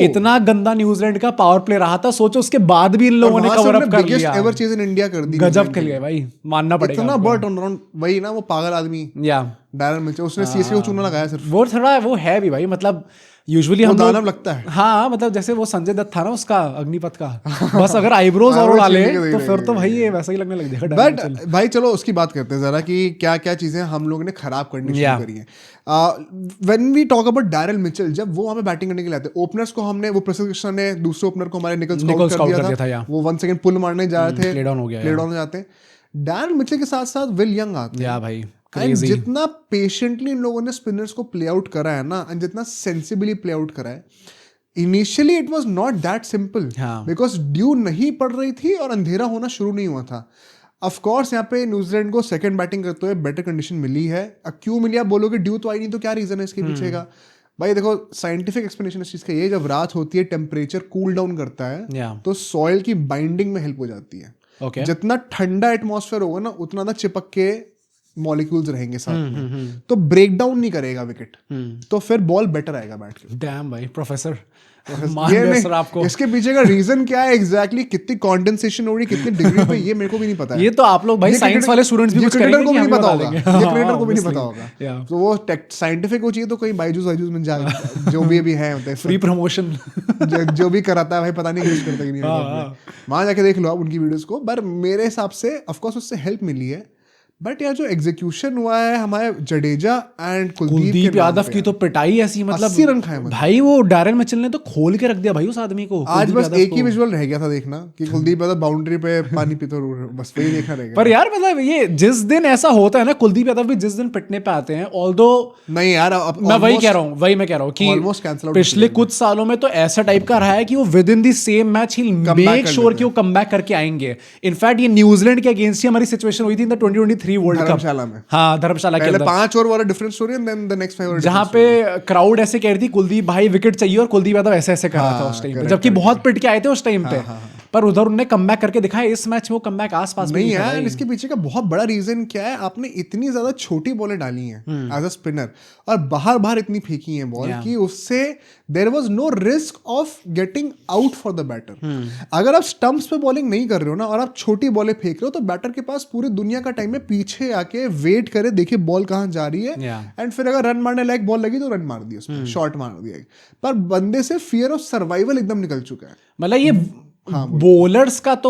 इतना गंदा न्यूजीलैंड का पावर प्ले रहा था, सोचो उसके बाद भी इन लोगों ने कवर अप कर लिया। एवर चीज इन इंडिया कर दी, गजब खेल गए भाई, मानना पड़ेगा। इतना बर्ट ऑन राउंड, वही ना वो पागल आदमी डैरन मिचेल, उसने सीएसके को चूना लगाया सिर्फ। वो थोड़ा वो है भी भाई, मतलब यूजुअली हम दानव लगता है। हाँ मतलब जैसे वो संजय दत्त था ना उसका अग्निपथ का, बस अगर आईब्रोज और डाले तो फिर तो भाई ये वैसा ही लगने लग जाएगा। बट भाई चलो उसकी बात करते हैं जरा कि क्या क्या चीजें हम लोगों ने खराब करनी शुरू करी है। When we talk about Daryl Mitchell, जब वो हमें बैटिंग करने के लिए आते, ओपनर्स को हमने, वो प्रसिद्ध कृष्णा ने दूसरे ओपनर को हमारे निकल्स आउट कर दिया था, वो 1 सेकंड पुल मारने जा रहे थे, प्ले डाउन हो जाते। डैरल मिचेल के साथ साथ विल यंग आते हैं भाई। जितना पेशेंटली इन लोगों ने स्पिनर्स को प्ले आउट करा है ना, एंड जितना सेंसिबली प्ले आउट करा है, initially it was not that simple because due नहीं पड़ रही थी और अंधेरा होना शुरू नहीं हुआ था। ऑफ कोर्स यहाँ पे न्यूजीलैंड को सेकंड बैटिंग करते हुए बेटर कंडीशन मिली है। अब क्यों मिली आप बोलोगे, ड्यू तो आई नहीं, तो क्या रीजन है इसके पीछे का? भाई देखो, साइंटिफिक एक्सप्लेनेशन इस चीज का ये, जब रात होती है टेम्परेचर कूल डाउन करता है तो सॉइल की बाइंडिंग में हेल्प हो जाती है। जितना ठंडा एटमॉस्फेयर होगा ना, उतना चिपक के मॉलिक्यूल्स रहेंगे साथ में, तो ब्रेक डाउन नहीं करेगा विकेट, तो फिर बॉल बेटर आएगा बैठ के। डैम भाई प्रोफेसर, आपको इसके पीछे का रीजन क्या है एग्जैक्टली, कितनी कंडेंसेशन हो रही, कितनी डिग्री पे, ये मेरे को भी नहीं पता है। ये तो आप लोग भाई साइंस वाले स्टूडेंट्स भी कुछ करेंगे, को भी नहीं पता होगा, ये क्रिकेटर को भी नहीं पता होगा। तो वो साइंटिफिक हो चाहिए तो कहीं बायजूस में जा, जो भी है फ्री प्रमोशन जो भी कराता है भाई, पता नहीं कुछ करता कि नहीं, वहां जाके देख लो आप उनकी वीडियोस को। पर मेरे हिसाब से ऑफ कोर्स उससे हेल्प मिली है, बट यार जो एग्जीक्यूशन हुआ है हमारे जडेजा एंड कुलदीप यादव की तो पिटाई ऐसी, मतलब 80 रन खाए भाई। वो डैरेन मिचेल ने तो खोल के रख दिया भाई उस आदमी को। आज बस एक ही विजुअल रह गया था देखना कि कुलदीप यादव बाउंड्री पे पानी पीते, बस वही देखना रह गया। पर यार मतलब ये जिस दिन ऐसा होता है ना, कुलदीप यादव भी जिस दिन पिटने पे आते हैं, ऑल्दो नहीं यार मैं वही कह रहा हूँ कि पिछले कुछ सालों में तो ऐसा टाइप का रहा है कि वो with in the same match he make sure कि वो कम बैक करके आएंगे। इनफैक्ट ये न्यूजीलैंड के अगेंस्ट ही हमारी सिचुएशन हुई थी इन 2023 वर्ल्ड कप। हाँ, धर्मशाला के अंदर 5 ओवर वाला difference story and then the next 5 over, जहां पे क्राउड ऐसे कह रही थी कुलदीप भाई विकेट चाहिए, और कुलदीप यादव ऐसे ऐसे कर रहा था उस टाइम पे, जबकि बहुत पिट के आए थे उस टाइम पे। पर उधर उन्होंने कमबैक करके दिखाया, इस मैच में वो कमबैक आसपास नहीं है। इसके पीछे का बहुत बड़ा रीजन क्या है, आपने इतनी ज्यादा छोटी बॉलें डाली हैं एज अ स्पिनर और बाहर इतनी फेंकी हैं बॉल कि उससे there was no risk of getting out for the batter. अगर आप स्टंप्स पे बॉलिंग नहीं कर रहे हो ना और आप छोटी बॉलें फेंक रहे हो, तो बैटर के पास पूरी दुनिया का टाइम है पीछे आके वेट करे, देखिए बॉल कहाँ जा रही है, एंड फिर अगर रन मारने लायक बॉल लगी तो रन मार दिया उसमें, शॉट मार दिया। पर बंदे से फियर ऑफ सर्वाइवल एकदम निकल चुका है। मतलब ये बॉलर्स का तो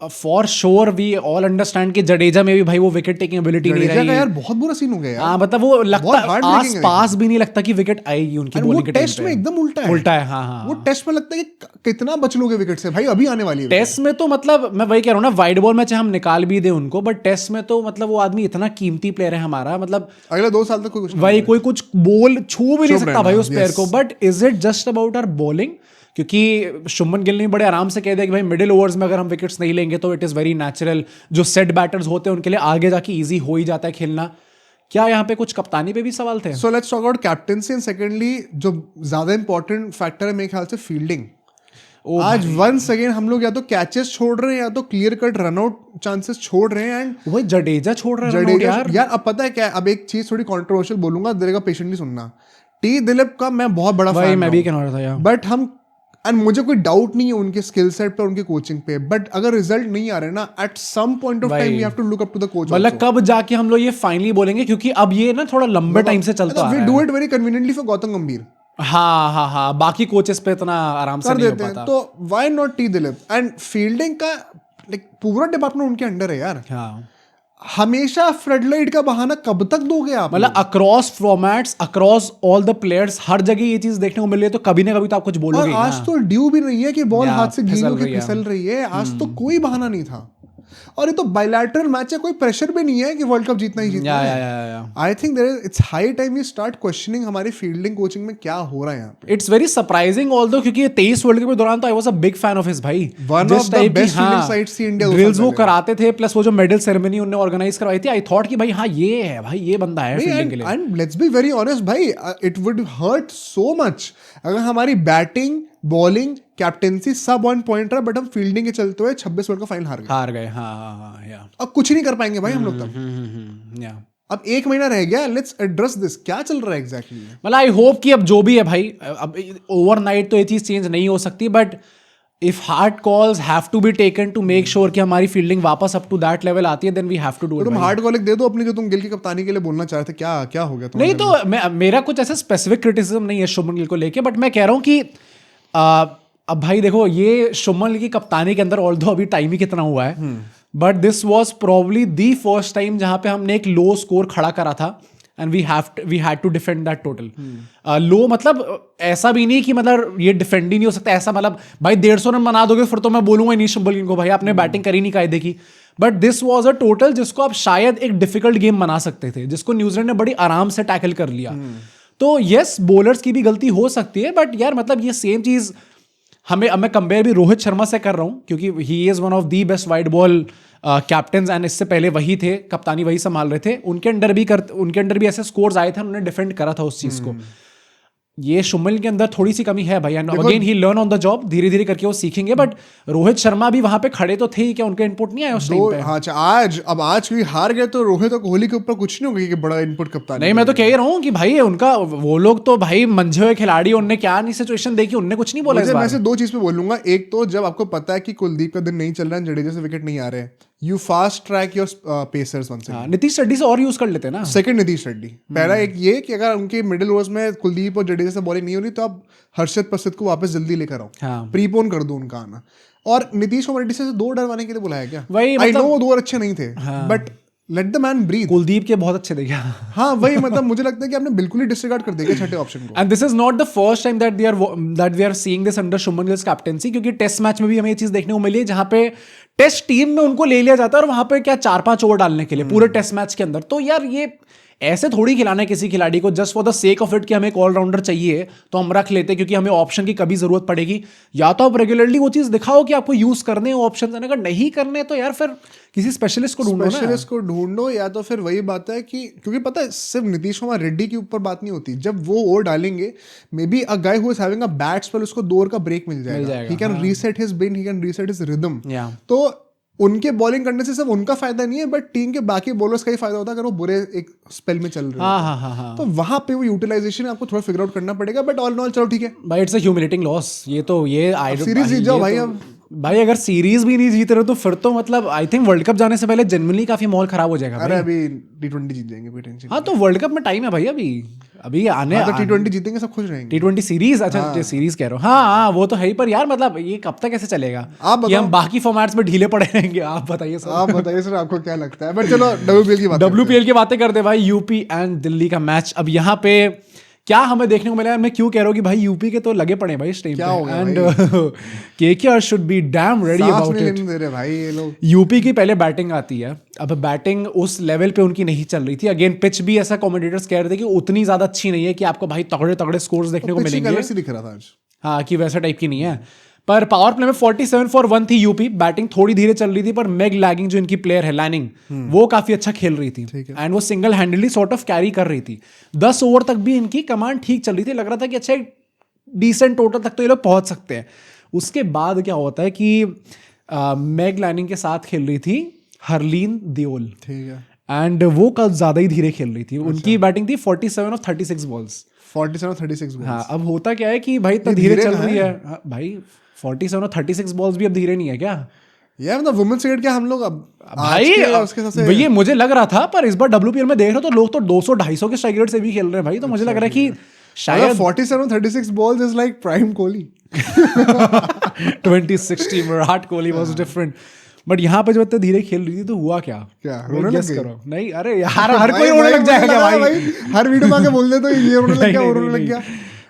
for sure we all understand कि जडेजा में भी भाई वो विकेट टेकिंग एबिलिटी नहीं रही यार, बहुत बुरा सीन हो गया यार। हाँ मतलब वो लगता आस पास भी नहीं लगता कि विकेट आएगी उनकी बॉलिंग के टाइम पे। टेस्ट में एकदम उल्टा है। हाँ वो टेस्ट में लगता है कि कितना बच लोगे विकेट से, भाई अभी आने वाली है। टेस्ट में तो मतलब मैं वही कह रहा हूँ ना, वाइड बॉल में चाहे हम निकाल भी दे उनको, बट टेस्ट में तो मतलब वो आदमी इतना कीमती प्लेयर है हमारा, मतलब अगले 2 साल तक कोई कुछ बॉल छू भी नहीं सकता भाई उस प्लेयर को। But is it just about our bowling? क्योंकि शुभमन गिल ने बड़े आराम से कह दिया कि भाई मिडिल ओवर्स में अगर हम विकेट्स नहीं लेंगे तो इट इज़ वेरी नेचुरल, जो सेट बैटर्स होते हैं उनके लिए आगे जाके इजी हो ही जाता है खेलना। क्या यहाँ पे कुछ कप्तानी पे भी सवाल थे? So let's talk about captaincy and secondly जो ज्यादा इंपॉर्टेंट फैक्टर है मेरे ख्याल से फील्डिंग। आज 1 सेकेंड हम लोग या तो कैचेस छोड़ रहे हैं या तो क्लियर कट रनआउट चांसेस छोड़ रहे हैं। एंड वही जडेजा छोड़ रहे हैं यार। अब पता है क्या, अब एक चीज थोड़ी कॉन्ट्रोवर्शियल बोलूंगा, देगा पेशेंटली सुनना। टी दिलीप का मैं बहुत बड़ा फैन, मैं भी कह रहा था यार, बट हम एंड मुझे कोई डाउट नहीं है उनके स्किल सेट पे, उनके कोचिंग पे, बट अगर रिजल्ट नहीं आ रहे ना, at some point of time we have to look up to the coach. मतलब कब जाके हम लोग ये फाइनली बोलेंगे, क्योंकि अब ये ना थोड़ा लंबे टाइम से चलता आ वी रहा डू है। It very conveniently for Gautam गंभीर, हाँ, बाकी कोचेस पे इतना आराम से कर नहीं हो देते हैं, पाता। तो why not T Dilip? And fielding का लाइक पूरा डिपार्टमेंट उनके अंडर है यार। हाँ, हमेशा फ्लडलाइट का बहाना कब तक दोगे आप? मतलब across formats, across all the players, हर जगह ये चीज देखने को मिल रही है, तो कभी ना कभी तो आप कुछ और बोलोगे ही आज ना। तो ड्यू भी नहीं है कि बॉल या, हाथ से फिसल गीली होकर रही है। फिसल रही है, आज तो कोई बहाना नहीं था। और ये तो बायलैटरल मैच है, कोई प्रेशर भी नहीं है कि वर्ल्ड कप जीतना ही जीतना है। Yeah I think there is, it's high time we start questioning हमारी फील्डिंग कोचिंग में क्या हो रहा है यहाँ पे। इट्स वेरी सरप्राइजिंग ऑल्दो, क्योंकि ये 23 वर्ल्ड कप के दौरान तो I was a big fan of his भाई। One of the best fielding sides थी इंडिया ड्रिल्स वो कराते थे, प्लस वो जो मेडल सेरेमनी उन्होंने ऑर्गेनाइज करवाई थी, आई थॉट कि भाई हाँ ये है भाई, ये बंदा है फील्डिंग के लिए। And let's be very honest भाई, it would hurt so much अगर हमारी बैटिंग, बॉलिंग, कैप्टेंसी सब ऑन पॉइंट रहा, बट हम फील्डिंग के चलते हुए 26 वर्ल्ड का फाइनल हार गए। हाँ, या अब कुछ नहीं कर पाएंगे भाई हम लोग तब। या अब 1 महीना रह गया, लेट्स एड्रेस दिस, क्या चल रहा है एग्जैक्टली? मतलब आई होप कि अब जो भी है भाई, अब ओवरनाइट तो ये चीज चेंज नहीं हो सकती, but if hard calls have to be taken to make sure कि हमारी फील्डिंग वापस अप टू दैट लेवल आती है, then we have to do it. तुम हार्ड कॉल दे दो अपनी, जो तुम गिल की कप्तानी के लिए बोलना चाह रहे थे, क्या हो गया नहीं तो मेरा कुछ ऐसा स्पेसिफिक क्रिटिसिज्म नहीं है शुभमन गिल को लेके, बट मैं कह रहा हूँ कि अब भाई देखो, ये शुभमन गिल की कप्तानी के अंदर ऑल्दो अभी टाइम ही कितना हुआ है, but this was probably the first time जहां पे हमने एक लो स्कोर खड़ा करा था, and we had to defend that total. Low मतलब ऐसा भी नहीं कि मतलब ये डिफेंड ही नहीं हो सकता, ऐसा मतलब भाई 150 रन बना दोगे फिर तो मैं बोलूंगा नहीं शुभमन गिल को भाई आपने बैटिंग करी नहीं कायदे की, but this was a total जिसको आप शायद एक डिफिकल्ट गेम बना सकते थे, जिसको न्यूजीलैंड ने बड़ी आराम से टैकल कर लिया। तो यस, बॉलर्स की भी गलती हो सकती है, बट यार मतलब ये सेम चीज मैं कंपेयर भी रोहित शर्मा से कर रहा हूँ, क्योंकि he is one of the best wide ball captain, and इससे पहले वही थे, कप्तानी वही संभाल रहे थे, उनके अंडर भी ऐसे स्कोर्स आए थे, उन्होंने डिफेंड करा था उस चीज को। ये शुभमन के अंदर थोड़ी सी कमी है भाई, and again he learn on the job, धीरे धीरे करके वो सीखेंगे, बट रोहित शर्मा भी वहां पे खड़े तो थे ही, क्या उनका इनपुट नहीं आया उस टाइम पे? हाँ, आज भी हार गए तो रोहित और कोहली के ऊपर कुछ नहीं होगा कि बड़ा इनपुट कप्तान। नहीं, मैं तो कह रहा हूँ कि भाई उनका, वो लोग तो भाई मंझे हुए खिलाड़ी, उन्होंने क्या नहीं सिचुएशन देखी, उनने कुछ नहीं बोला इस बार। मैं से 2 चीज पे बोलूंगा। एक तो जब आपको पता है कि कुलदीप का दिन नहीं चल रहा है, जडेजा से विकेट नहीं आ रहे, you fast track your pacers once again. Nitish Reddy से और यूज कर लेते ना। सेकंड, नीतीश रेड्डी। पहला एक ये कि अगर उनके मिडिल ओवर्स में कुलदीप और जडेजा से बॉलिंग नहीं हो रही, तो आप हर्षद प्रसिद्ध को वापस जल्दी लेकर आओ, प्रीपोन कर दो उनका आना। और नीतीश को रेड्डी से 2 डरवाने के लिए बुलाया क्या? आई नो वो 2 अच्छे नहीं थे, but let the man breathe. Kuldeep के बहुत अच्छे देखे। हाँ वही, मतलब मुझे लगता है कि आपने बिल्कुल ही डिसरिगार्ड कर दिया छठे ऑप्शन को। And this is not the first time that we are seeing this under Shubman Gill's captaincy, क्योंकि टेस्ट मैच में भी हमें ये चीज देखने को मिली है, जहां पे टेस्ट टीम में उनको ले लिया जाता है, और वहां पे क्या 4-5 ओवर डालने के लिए पूरे टेस्ट मैच के अंदर। तो यार ये ऐसे थोड़ी खिलाना है किसी खिलाड़ी को just for the sake of it कि हमें एक ऑलराउंडर चाहिए तो हम रख लेते, क्योंकि हमें ऑप्शन की कभी जरूरत पड़ेगी। या तो आप रेगुलरली वो चीज दिखाओ कि आपको यूज करने हैं ऑप्शन, अगर नहीं करने तो यार फिर किसी स्पेशलिस्ट को ढूंढो या तो फिर वही बात है कि, क्योंकि पता है सिर्फ नीतीश कुमार रेड्डी के ऊपर बात नहीं होती, जब वो ओवर डालेंगे may be a guy who is having a bat spell, उसको 2 ओवर का ब्रेक मिल जाएगा, he can reset his brain, he can reset his rhythm. तो उनके बॉलिंग करने से सिर्फ उनका फायदा नहीं है, बट टीम के बाकी बॉलर्स का ही फायदा होता है अगर वो बुरे एक स्पेल में चल रहे हैं। तो वहां पे वो यूटिलाइजेशन आपको थोड़ा फिगर आउट करना पड़ेगा, बट ऑल इन ऑल चलो ठीक है भाई, इट्स अ ह्यूमिलेटिंग लॉस। ये सीरीज जीत जाओ भाई। अब भाई अगर सीरीज भी नहीं जीत रहे तो फिर तो मतलब आई थिंक वर्ल्ड कप जाने से पहले जनरली काफी माहौल खराब हो जाएगा। अरे अभी T20 जीत जाएंगे, कोई टेंशन। हाँ तो वर्ल्ड कप में टाइम है भाई, अभी आने तो T20 जीतेंगे, सब खुश रहेंगे। T20 सीरीज, अच्छा सीरीज कह रहा हूँ। हाँ वो तो है ही, पर यार मतलब ये कब तक ऐसे चलेगा कि हम बाकी फॉर्मेट्स में ढीले पड़े रहेंगे? आप बताइए सर आपको क्या लगता है? बट चलो WPL की बातें करते हैं भाई। यूपी एंड दिल्ली का मैच, अब यहाँ पे क्या हमें देखने को मिला है? मैं क्यों कह रहा हूँ कि भाई यूपी के तो लगे पड़े भाई इस टाइम पे, and KKR should be dam ready about it भाई। ये लोग यूपी की पहले बैटिंग आती है, अब बैटिंग उस लेवल पे उनकी नहीं चल रही थी। अगेन पिच भी ऐसा कमेंटेटर्स कह रहे थे कि उतनी ज्यादा अच्छी नहीं है कि आपको भाई तगड़े तगड़े स्कोर्स देखने को मिलेंगे। दिख रहा था आज, हाँ कि वैसा टाइप की नहीं है। पर पावर प्ले में 47 for 1 थी यूपी। बैटिंग थोड़ी धीरे चल रही थी, पर मेग लैगिंग जो इनकी प्लेयर है लैनिंग, वो काफी अच्छा खेल रही थी, एंड वो सिंगल हैंडली सॉर्ट ऑफ कैरी कर रही थी। 10 ओवर तक भी इनकी कमांड ठीक चल रही थी, लग रहा था कि अच्छा डिसेंट टोटल तक तो ये लोग पहुंच सकते हैं। उसके बाद क्या होता है कि मेग लैनिंग के साथ खेल रही थी हरलीन दियोल, ठीक है, एंड वो कल ज्यादा ही धीरे खेल रही थी। उनकी बैटिंग थी 47 ऑफ 36 बॉल्स। 47-36 balls। हाँ, अब होता क्या है कि भाई इतना धीरे चल रही है। हाँ, भाई 47 और 36 बॉल्स भी अब धीरे नहीं है क्या यार? मतलब वुमेन्स क्रिकेट क्या हम लोग अब भाई उसके हिसाब से ये मुझे लग रहा था, पर इस बार WPL में देख रहे हो तो लोग तो 200-250 के स्ट्राइक रेट से भी खेल रहे हैं भाई। तो मुझे लग रहा है कि शायद 47-36 balls is like prime Kohli. 2016 Virat Kohli was different. But यहाँ पे जो इतने धीरे खेल रही थी तो हुआ क्या रोने लग Guess गई? करो। नहीं, अरे यार हर कोई रोने लग जाएगा क्या भाई? हर वीडियो में आके बोल दे तो ये रोने लग गया, वो रोने लग गया।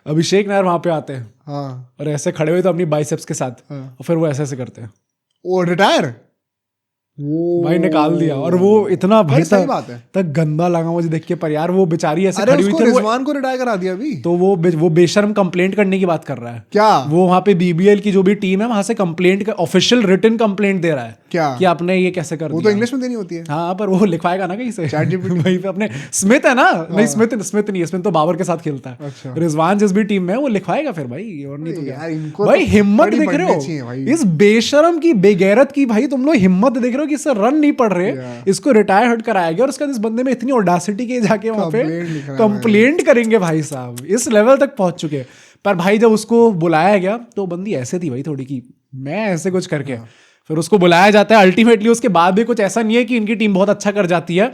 अभिषेक नायर वहां पे आते हैं हाँ, और ऐसे खड़े हुए तो अपनी बाइसेप्स के साथ, और फिर वो ऐसे ऐसे करते हैं, वो रिटायर भाई निकाल दिया। और वो इतना भाई सही बात है। तक गंदा लगा मुझे देख के। पर यार वो बेचारी ऐसे अरे खड़ी हुई उसको थी, रिजवान को रिटायर करा दिया अभी। तो वो बेशर्म कंप्लेंट करने की बात कर रहा है क्या? वो वहां पे BBL की जो भी टीम है वहां से कंप्लेंट, ऑफिशियल रिटन कंप्लेंट दे रहा है क्या कि आपने ये कैसे कर वो दिया। तो इंग्लिश में देनी होती है। हाँ, पर वो लिखवाएगा ना कहीं से ChatGPT। वहीं पे अपने स्मिथ है ना, नहीं स्मिथ नहीं है, स्मिथ तो बाबर के साथ खेलता है। अच्छा। रिजवान जिस भी टीम में है वो लिखवाएगा फिर भाई, और नहीं तो क्या। यार इनको भाई तो हिम्मत बड़ी देख रहे बढ़नी चाहिए हो भाई। इस बेशरम की, बेगैरत की, भाई तुम लोग हिम्मत देख रहे हो कि इससे रन नहीं पड़ रहे, इसको रिटायर हट कराया गया। और उसके बाद इस बंदे में इतनी ऑडासिटी के जाके वहां पे कंप्लेंट करेंगे भाई साहब, इस लेवल तक पहुंच चुके। पर भाई जब उसको बुलाया गया तो बंदी ऐसे थी भाई थोड़ी की, मैं ऐसे कुछ करके फिर उसको बुलाया जाता है। अल्टीमेटली उसके बाद भी कुछ ऐसा नहीं है कि इनकी टीम बहुत अच्छा कर जाती है।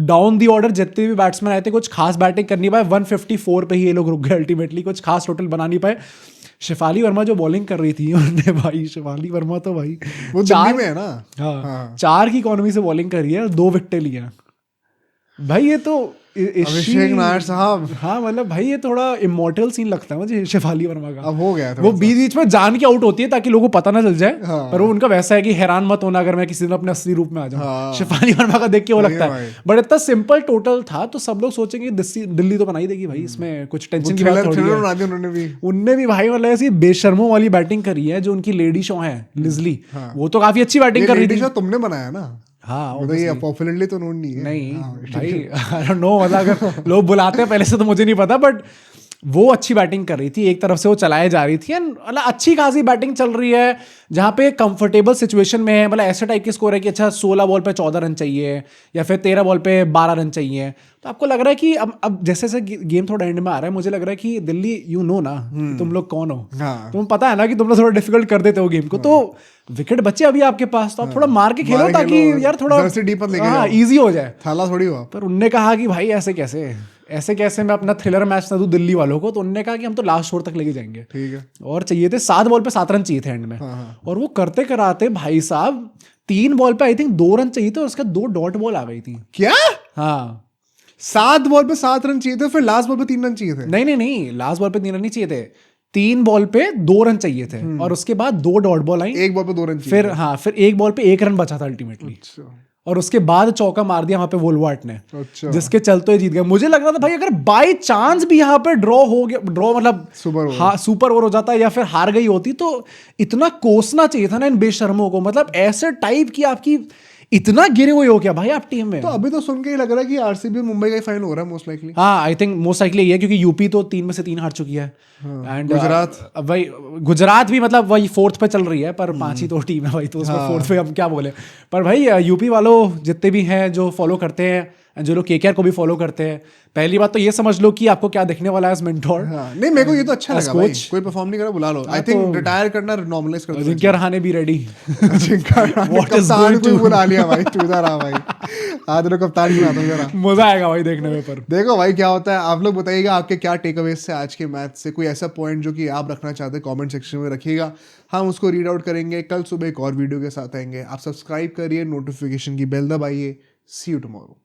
डाउन दी ऑर्डर जितने भी बैट्समैन आए थे कुछ खास बैटिंग कर नहीं पाए, 154 पे ही ये लोग रुक गए। अल्टीमेटली कुछ खास टोटल बना नहीं पाए। शेफाली वर्मा जो बॉलिंग कर रही थी उन्होंने, भाई शेफाली वर्मा तो भाई वो दिल्ली में है ना। हाँ, 4 की इकोनॉमी से बॉलिंग करी है और 2 विकेटें ली हैं भाई। ये तो अभिषेक नायर साहब, हाँ मतलब भाई ये थोड़ा इमोर्टल सीन लगता है मुझे शेफाली वर्मा का। अब हो गया वो बीच बीच में जान के आउट होती है ताकि लोगों को पता ना चल जाए। हाँ। पर वो उनका वैसा है कि हैरान मत होना अगर मैं किसी दिन अपने असली रूप में आ जाऊं। हाँ। शेफाली वर्मा का देख के वो सही लगता है है। बट इतना सिंपल टोटल था तो सब लोग सोचेंगे दिल्ली तो बना ही देगी भाई, इसमें कुछ टेंशन की बात थोड़ी है। बना दिया उनने भी भाई मतलब ऐसी बेशर्मों वाली बैटिंग करी है। जो उनकी लेडी शो है लिजली, वो तो काफी अच्छी बैटिंग कर रही थी। तुमने बनाया ना? हाँ, मतलब ये पॉपुलरली तो नोन नहीं है। नहीं भाई, आई डोंट नो, मतलब अगर लोग बुलाते हैं पहले से तो मुझे नहीं पता, बट वो अच्छी बैटिंग कर रही थी। एक तरफ से वो चलाए जा रही थी, मतलब अच्छी खासी बैटिंग चल रही है जहाँ पे कंफर्टेबल सिचुएशन में है। मतलब ऐसे टाइप की स्कोर है कि अच्छा 16 बॉल पे 14 रन चाहिए या फिर 13 बॉल पे 12 रन चाहिए। तो आपको लग रहा है कि अब जैसे जैसे गेम थोड़ा एंड में आ रहा है, मुझे लग रहा है कि दिल्ली यू नो ना कि तुम लोग कौन हो। तुम पता है ना कि तुम लोग थोड़ा डिफिकल्ट कर देते हो गेम को। तो विकेट बचे अभी आपके पास, तो आप थोड़ा मार के खेलो ताकि यार थोड़ा ईजी हो जाए, थाला थोड़ी हुआ। पर उनने कहा कि भाई ऐसे कैसे मैं अपना थ्रिलर मैच ना दूं दिल्ली वालों को। तो उन्होंने कहा कि हम तो लास्ट ओवर तक लेके जाएंगे। ठीक है। और चाहिए थे 7 बॉल पे 7 रन चाहिए थे एंड में। और वो करते कराते भाई साहब 3 बॉल पे आई थिंक 2 रन चाहिए थे और उसका 2 डॉट बॉल आ गई थी। क्या? हाँ, 7 बॉल पे 7 रन चाहिए थे, फिर लास्ट बॉल पे 3 रन चाहिए थे। नहीं, लास्ट बॉल पे 3 रन नहीं चाहिए थे, 3 बॉल पे 2 रन चाहिए थे और उसके बाद 2 डॉट बॉल आई। 1 बॉल पे 2 रन चाहिए। फिर हाँ, फिर 1 बॉल पे 1 रन बचा था अल्टीमेटली। और उसके बाद चौका मार दिया वहां पे वोल्वार्ट ने, जिसके चलते जीत गए। मुझे लग रहा था भाई अगर बाय चांस भी यहाँ पे ड्रॉ हो गया, ड्रॉ मतलब सुपर ओवर हो जाता या फिर हार गई होती, तो इतना कोसना चाहिए था ना इन बेशर्मों को। मतलब ऐसे टाइप की आपकी इतना गिरे हुए हो क्या भाई आप टीम में? तो अभी तो सुन के ही लग रहा है कि आरसीबी मुंबई का ही फाइनल हो रहा है मोस्ट लाइकली। हाँ, आई थिंक मोस्ट लाइकली ये, क्योंकि यूपी तो 3 में से 3 हार चुकी है। एंड भाई गुजरात भी मतलब वही 4th पे चल रही है, पर 5 ही तो टीम है भाई, तो उसमें 4th पे हम क्या बोले। पर भाई यूपी वालों जितने भी हैं जो फॉलो करते हैं, जो लोग केकेआर को भी फॉलो करते हैं, पहली बात तो ये समझ लो कि आपको क्या दिखने वाला है एज मेंटोर। नहीं, मेरे को ये तो अच्छा लगा भाई, कोई परफॉर्म नहीं करा बुला लो। आई थिंक रिटायर करना नॉर्मलाइज कर दो। अजिंक्य रहाणे भी रेडी। कप्तान को बुला लिया भाई, तू इधर आ भाई, आज लोग कप्तान बनाता हूं जरा, मजा आएगा भाई देखने में। पर देखो भाई क्या होता है। आप लोग बताइएगा आपके क्या टेक अवेज से आज के मैच से, कोई ऐसा पॉइंट जो कि आप रखना चाहते हैं कमेंट सेक्शन में रखिएगा, हम उसको रीड आउट करेंगे। कल सुबह एक और वीडियो के साथ आएंगे। आप सब्सक्राइब करिए, नोटिफिकेशन की बेल दबाइए। सी यू टुमारो।